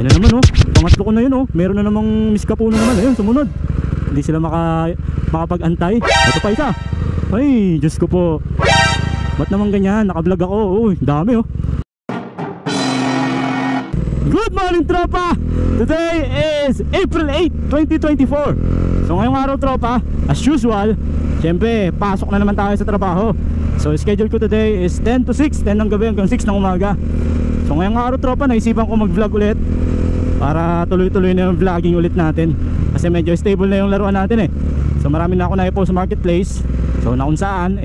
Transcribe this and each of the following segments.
Ayun na naman oh, pangatlo ko na yun oh. Meron na namang miskapuno naman. Ayun, sumunod. Hindi sila makapag-antay. Ito pa isa. Ay, Diyos ko po. Ba't naman ganyan? Nakablog ako. Uy, dami oh. Good morning tropa! Today is April 8, 2024. So ngayong araw tropa, as usual, syempre pasok na naman tayo sa trabaho. So schedule ko today is 10 to 6, 10 ng gabi hanggang 6 ng umaga. So ngayong araw tropa, naisipan ko mag-vlog ulit para tuloy-tuloy na yung vlogging ulit natin. Kasi medyo stable na yung laruan natin eh. So marami na ako na-post sa marketplace. So na kung saan,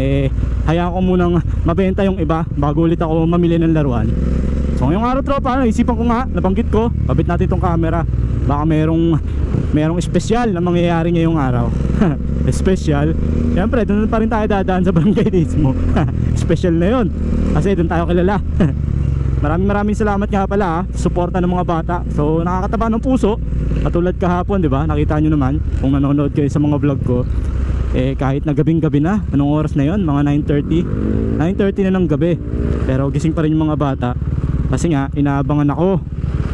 hayaan ko munang mabenta yung iba bago ulit ako mamili ng laruan. So ngayong araw tropa, naisipan ko nga, nabanggit ko, kabit natin itong camera. Baka merong espesyal na mangyayari ngayong araw. Espesyal? Siyempre, doon pa rin tayo dadaan sa barangay mismo. Espesyal na yun, kasi doon tayo kilala. Maraming salamat nga pala suporta ng mga bata. So nakakataba ng puso. Katulad kahapon, di ba? Nakita nyo naman kung nanonood kayo sa mga vlog ko. Kahit na gabing-gabi na, anong oras na yon? Mga 9:30 na ng gabi. Pero gising pa rin yung mga bata. Kasi nga, inaabangan ako,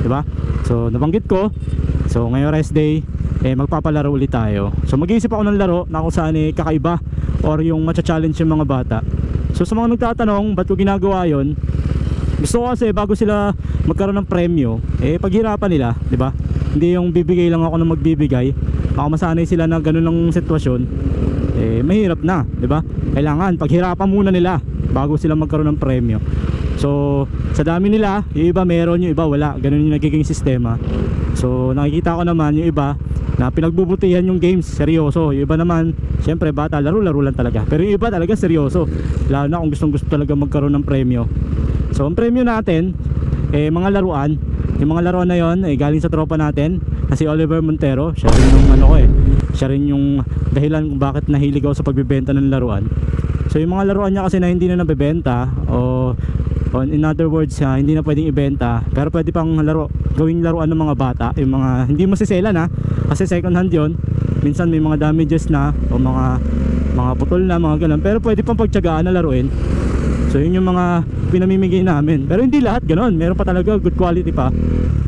di ba? So nabanggit ko. So ngayong rest day, magpapalaro ulit tayo. So mag-iisip ako ng laro na kung saan kakaiba or yung matcha-challenge yung mga bata. So sa mga nagtatanong, ba't ko ginagawa yon? Gusto ko kasi bago sila magkaroon ng premyo, paghirapan nila, di ba? Hindi yung bibigay lang ako ng magbibigay. Baka masanay sila na ganun ng sitwasyon, mahirap na, di ba? Kailangan paghirapan muna nila bago sila magkaroon ng premyo. So sa dami nila, yung iba meron, yung iba wala. Ganun yung nagiging sistema. So nakikita ko naman yung iba na pinagbubutihan yung games, seryoso. Yung iba naman, syempre bata, laro-laro lang talaga. Pero yung iba talaga seryoso, lalo na kung gustong-gusto talaga magkaroon ng premyo. So ang premyo natin, mga laruan. Yung mga laruan na yon galing sa tropa natin na si Oliver Montero. Siya rin yung siya rin yung dahilan kung bakit nahilig ako sa pagbebenta ng laruan. So yung mga laruan niya kasi na hindi na nabebenta, o in other words, hindi na pwedeng ibenta, pero pwede pang gawing laruan ng mga bata. Yung mga hindi masisela na, kasi second hand yon. Minsan may mga damages na, o mga putol na, mga ganun. Pero pwede pang pagtiyagaan na laruin. So yun yung mga pinamimigay namin. Pero hindi lahat ganun, meron pa talaga good quality pa.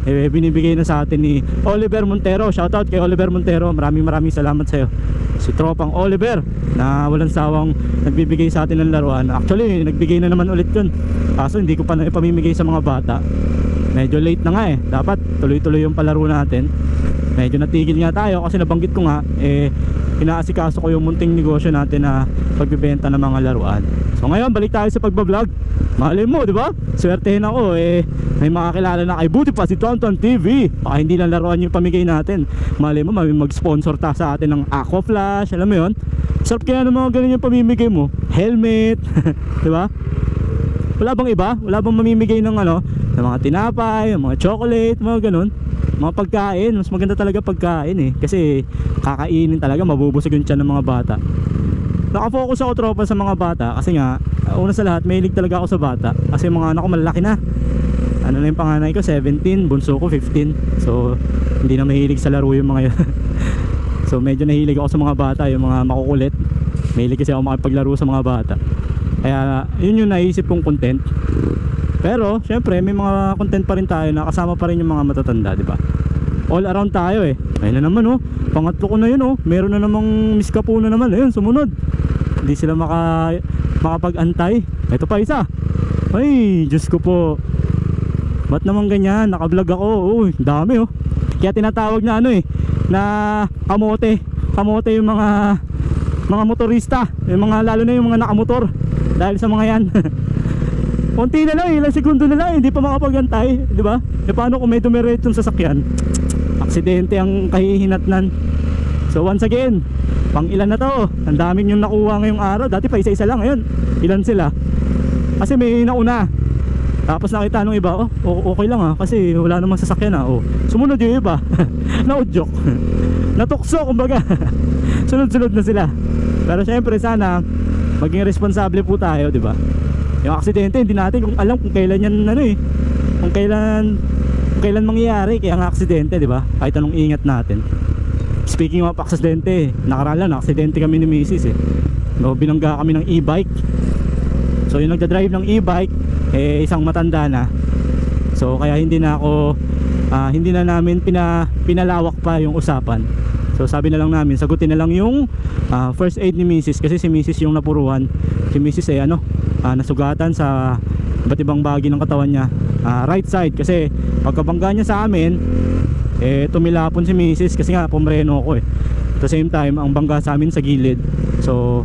Binibigay na sa atin ni Oliver Montero. Shoutout kay Oliver Montero. Maraming salamat sa'yo. Si tropang Oliver na walang sawang nagbibigay sa atin ng laruan. Actually, nagbigay na naman ulit yun. Kaso hindi ko pa ipamimigay sa mga bata. Medyo late na nga Dapat tuloy-tuloy yung palaro natin. Medyo natigil nga tayo kasi nabanggit ko nga, inaasikaso ko yung munting negosyo natin na pagbibenta ng mga laruan. So ngayon, balik tayo sa pagbablog. Malay mo, di ba? Swertehin ako, may makakilala na kay Buti pa si Tonton TV. Baka hindi lang laruan yung pamigay natin. Malay mo, may mag-sponsor ta sa atin ng Aqua Flash. Alam mo yun? Sarap kaya ng mga ganun yung pamimigay mo. Helmet, di ba? Wala bang iba? Wala bang mamimigay ng ng mga tinapay, mga chocolate, mga ganun? Mga pagkain. Mas maganda talaga pagkain kasi kakainin talaga, mabubusog yung tiyan ng mga bata. Nakafocus ako tropa sa mga bata kasi nga, una sa lahat, mahilig talaga ako sa bata. Kasi mga anak ko malalaki na. Ano na yung panganay ko, 17, bunso ko 15. So hindi na mahilig sa laro yung mga yun. So medyo nahilig ako sa mga bata, yung mga makukulit. Mahilig kasi ako makipaglaro sa mga bata. Kaya yun yung naisip kong content. Pero syempre may mga content pa rin tayo na kasama pa rin yung mga matatanda, di ba? All around tayo Ayun na naman pangatlo ko na yun meron na namang miskapuno naman. Ayun, sumunod. Hindi sila makapag-antay. Ito pa isa. Ay, Diyos ko po. Ba't naman ganyan? Nakablog ako. Uy, dami Kaya tinatawag na na kamote yung mga motorista, yung mga, lalo na yung mga nakamotor. Dahil sa mga yan. Konti na lang, ilang segundo na lang, hindi pa makapag-antay, di ba? Paano kung may dumiretsyong sasakyan? Aksidente ang kahihinatnan. So once again, pang ilan na to? Ang daming yung nakuha ngayong araw. Dati pa isa-isa lang, ngayon ilan sila? Kasi may nauna. Tapos nakita nung iba, okay lang kasi wala namang sasakyan sumunod yung iba. Naudyok. Natukso kumbaga. Sunod-sunod na sila. Pero syempre sana maging responsable po tayo, di ba? Yung aksidente hindi natin alam kung kailan yan kung kailan mangyayari, kaya nga aksidente, di ba? Kahit anong ingat natin. Speaking of aksidente, nakaraan lang aksidente kami ni Mrs. Binangga kami ng e-bike. So yung nagdadrive ng e-bike isang matanda na. So kaya hindi na ako hindi na namin pinalawak pa yung usapan. So sabi na lang namin, sagutin na lang yung first aid ni Mrs. Kasi si Mrs. yung napuruhan. Si Mrs. ay nasugatan sa iba't ibang bahagi ng katawan niya, right side. Kasi pagkabangga niya sa amin, tumilapon si Mrs. kasi nga pumreno ako At the same time, ang bangga sa amin sa gilid. So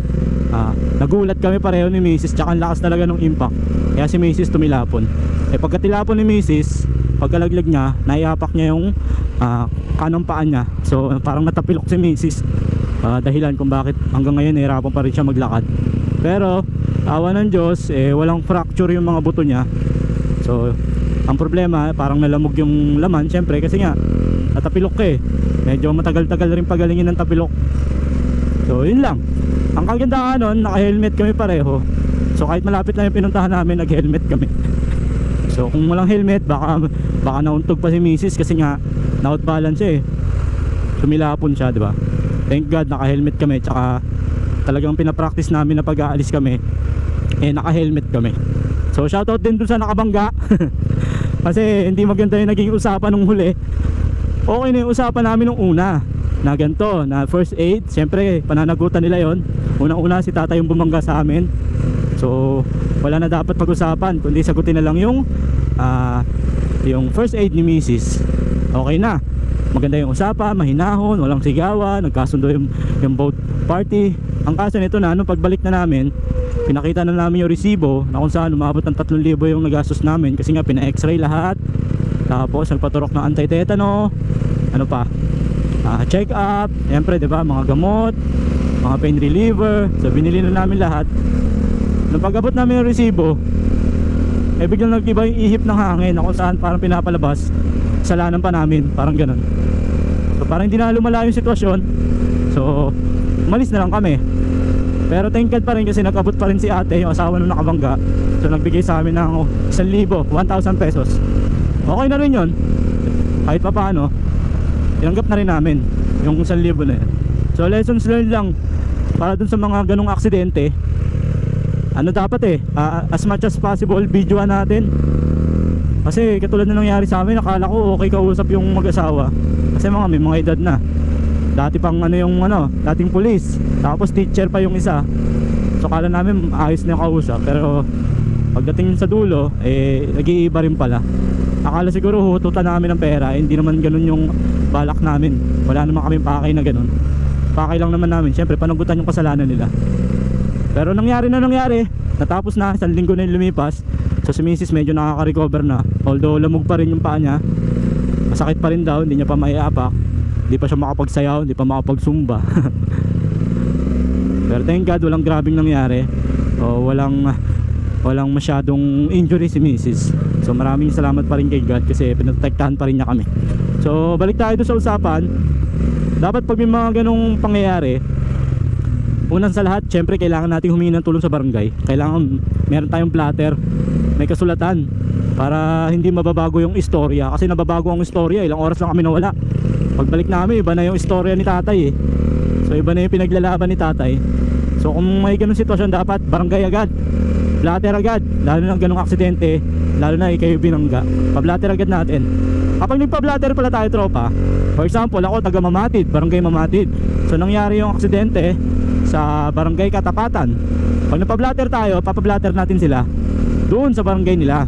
nagulat kami pareho ni Mrs. Tsaka ang lakas talaga ng impact. Kaya si Mrs. tumilapon. Pagkatilapon ni Mrs., pagkalaglag niya, naiapak niya yung kanang paa niya. So parang natapilok si Mrs. Dahilan kung bakit hanggang ngayon nahirapan pa rin siya maglakad. Pero awa ng Diyos, walang fracture yung mga buto niya. So ang problema, parang nalamog yung laman. Syempre kasi nga natapilok medyo matagal-tagal rin pagalingin ng tapilok. So yun lang. Ang kagandahan nun, naka-helmet kami pareho. So kahit malapit lang yung pinuntahan namin, nag-helmet kami. So kung walang helmet, baka nauntog pa si Mrs. kasi nga na-outbalance siya sumilapon siya, diba? Thank God naka-helmet kami. Tsaka talagang pinapractice namin na pag-aalis kami, naka-helmet kami. So shoutout din dun sa nakabangga. Kasi hindi maganda yung naging usapan nung huli. Okay na yung usapan namin nung una, na ganito, na first aid. Siyempre pananagutan nila yon. Unang-una si tatay yung bumangga sa amin. So wala na dapat pag-usapan, kundi sagutin na lang yung first aid ni Mrs. Okay na, maganda yung usapan, mahinahon, walang sigawan, nagkasundo yung boat party. Ang kaso nito na, nung pagbalik na namin, pinakita na namin yung resibo na kung saan umabot ng 3,000 yung nagastos namin. Kasi nga pina-x-ray lahat, tapos nagpaturok ng anti-tetano, ano pa, check up, siyempre diba, mga gamot, mga pain reliever. So binili na namin lahat. Nung pag-abot namin yung resibo, biglang nag-iba yung ihip ng hangin na kung saan parang pinapalabas sa lanan pa namin, parang ganun. So parang hindi na lumala yung sitwasyon. So umalis na lang kami. Pero thank God pa rin kasi nag-abot pa rin si ate, yung asawa nung nakabangga. So nagbigay sa amin ng 1,000, 1,000 pesos. Okay na rin yun. Kahit pa paano, tinanggap na rin namin yung 1,000 na yan. So lessons learned lang para dun sa mga ganong aksidente. Ano dapat as much as possible videoan natin. Kasi katulad na nangyari sa amin, nakala ko okay kausap yung mag-asawa. Kasi may mga edad na. Dati pang dating pulis, tapos teacher pa yung isa. So kala namin ayos na yung kausap, pero pagdating sa dulo, nag-iiba rin pala. Akala siguro hututan namin ng pera, hindi naman ganun yung balak namin. Wala naman kami pakay na ganun. Pakay lang naman namin, syempre panagutan yung kasalanan nila. Pero nangyari, natapos na, 1 linggo na yung lumipas. So si Mrs. medyo nakaka-recover na. Although lamog pa rin yung paa niya, masakit pa rin daw, hindi niya pa maiapak. Hindi pa siya makapagsayaw, hindi pa makapagsumba. Pero thank God walang grabing nangyari. Walang masyadong injury si Mrs. So maraming salamat pa rin kay God kasi pinotektahan pa rin niya kami. So balik tayo doon sa usapan. Dapat pag may mga ganong pangyayari, unang sa lahat, syempre kailangan natin humingi ng tulong sa barangay. Kailangan meron tayong platter, may kasulatan, para hindi mababago yung istorya. Kasi nababago ang istorya, ilang oras lang kami nawala. Pagbalik namin, iba na yung istorya ni tatay So iba na yung pinaglalaban ni tatay. So kung may ganung sitwasyon, dapat barangay agad, platter agad. Lalo na ganung aksidente, lalo na kayo binangga, pa-blatter agad natin. Kapag nagpa-blatter pala tayo tropa, for example ako taga Mamatid, barangay Mamatid. So nangyari yung aksidente sa barangay Katapatan. Pag nagpa-blatter tayo, papa-blatter natin sila doon sa barangay nila.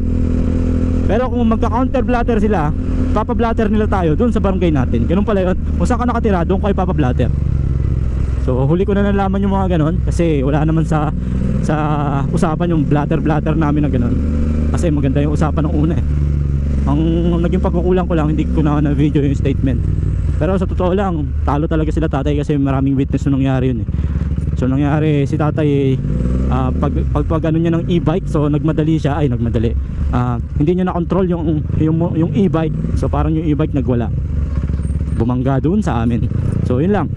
Pero kung magka-counter-blatter sila, papa-blatter nila tayo doon sa barangay natin. Ganun pala yun. Kung saan ka nakatira, doon kayo papa-blatter. So huli ko na nalaman yung mga ganon, kasi wala naman sa usapan yung blatter namin na ganon. Kasi maganda yung usapan ng una Ang naging pagkukulang ko lang, hindi ko na video yung statement. Pero sa totoo lang, talo talaga sila tatay kasi maraming witness nung nangyari yun So nangyari si tatay, pag ano niya ng e-bike, so nagmadali siya, hindi niya na control yung e-bike. So parang yung e-bike nagwala, bumangga doon sa amin. So yun lang.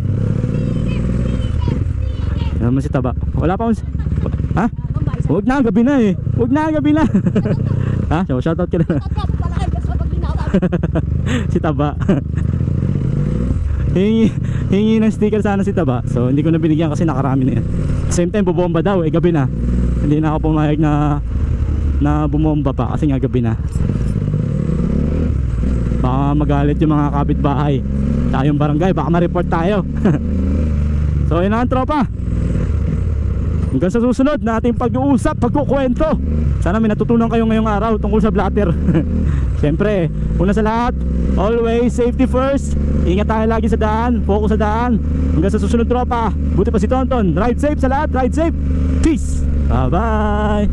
Yan naman si Taba. Wala pa ha? Huwag na, gabi na Huwag na, gabi na. Ha? So shoutout ka na. Si Taba. Hingi ng sticker sana si Taba. So hindi ko na binigyan kasi nakarami na yan. Same time bubomba daw, gabi na. Hindi na ako pumayag na bumomba pa kasi nga gabi na. Baka baka magalit yung mga kapitbahay tsaka yung barangay, baka ma-report tayo. So yun na ang tropa, hanggang sa susunod na ating pag-uusap, pagkukwento. Sana may natutunan kayo ngayong araw tungkol sa blatter. Siyempre, una sa lahat, always safety first. Ingat tayo lagi sa daan, focus sa daan. Hanggang sa susunod tropa, buti pa si Tonton. Ride safe sa lahat, ride safe. Peace, bye bye.